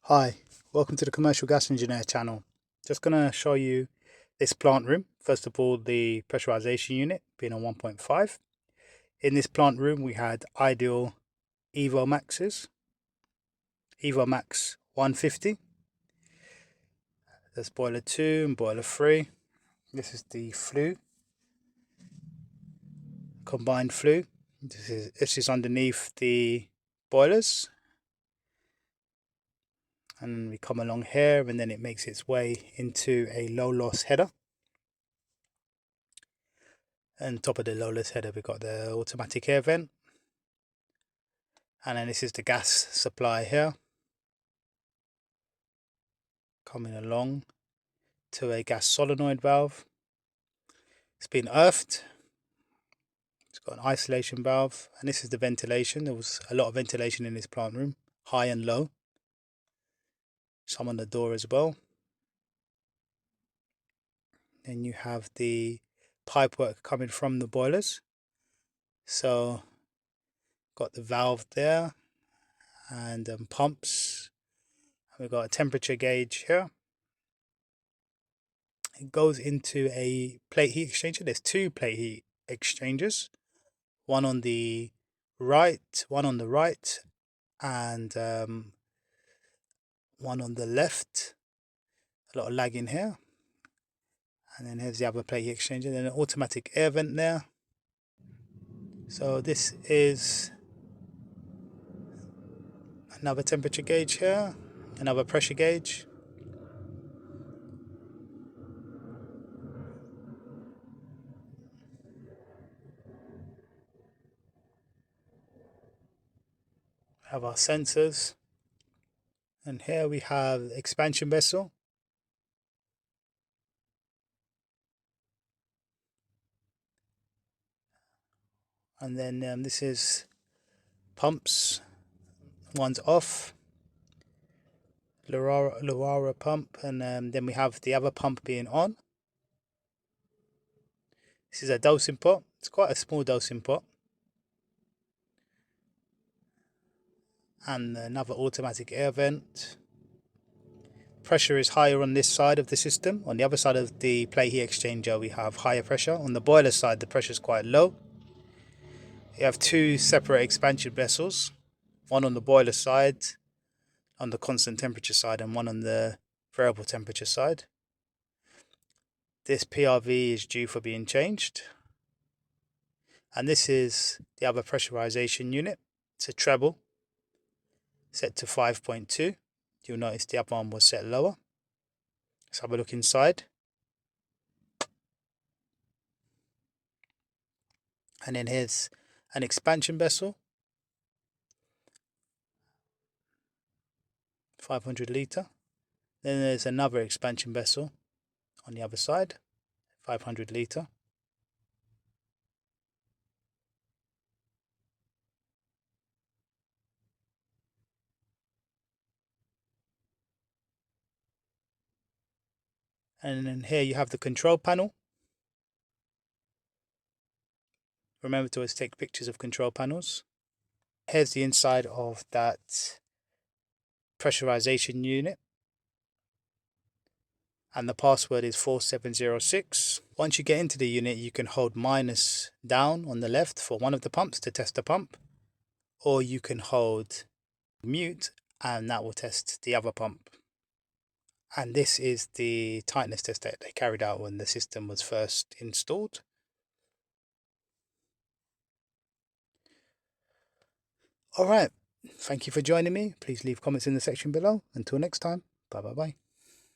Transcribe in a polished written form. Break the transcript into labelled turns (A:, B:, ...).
A: Hi, welcome to the Commercial Gas Engineer channel. Just going to show you this plant room. First of all, the pressurization unit being a 1.5. In this plant room, we had ideal Evo Maxes, Evo Max 150. There's boiler 2 and boiler 3. This is the flue, combined flue. This is underneath the boilers. And we come along here and then it makes its way into a low loss header. And top of the low loss header, we've got the automatic air vent. And then this is the gas supply here. Coming along to a gas solenoid valve. It's been earthed. It's got an isolation valve. And this is the ventilation. There was a lot of ventilation in this plant room, high and low. Some on the door as well. Then you have the pipework coming from the boilers. So got the valve there and pumps. We've got a temperature gauge here. It goes into a plate heat exchanger. There's two plate heat exchangers, one on the right, and one on the left. A lot of lag in here. And then here's the other plate heat exchanger. Then an automatic air vent there. So this is another temperature gauge here, another pressure gauge. Have our sensors. And here we have expansion vessel. And then this is pumps. One's off. Luara pump. And then we have the other pump being on. This is a dosing pot. It's quite a small dosing pot. And another automatic air vent. Pressure is higher on this side of the system. On the other side of the plate heat exchanger we have higher pressure. On the boiler side the pressure is quite low. You have two separate expansion vessels. One on the boiler side, on the constant temperature side, and one on the variable temperature side. This PRV is due for being changed. And this is the other pressurization unit. It's a treble, set to 5.2. You'll notice the other one was set lower. Let's have a look inside. And then here's an expansion vessel, 500 litre. Then there's another expansion vessel on the other side, 500 litre. And then here you have the control panel. Remember to always take pictures of control panels. Here's the inside of that pressurization unit. And the password is 4706. Once you get into the unit, you can hold minus down on the left for one of the pumps to test the pump. Or you can hold mute and that will test the other pump. And this is the tightness test that they carried out when the system was first installed. Alright, thank you for joining me. Please leave comments in the section below. Until next time, bye bye bye.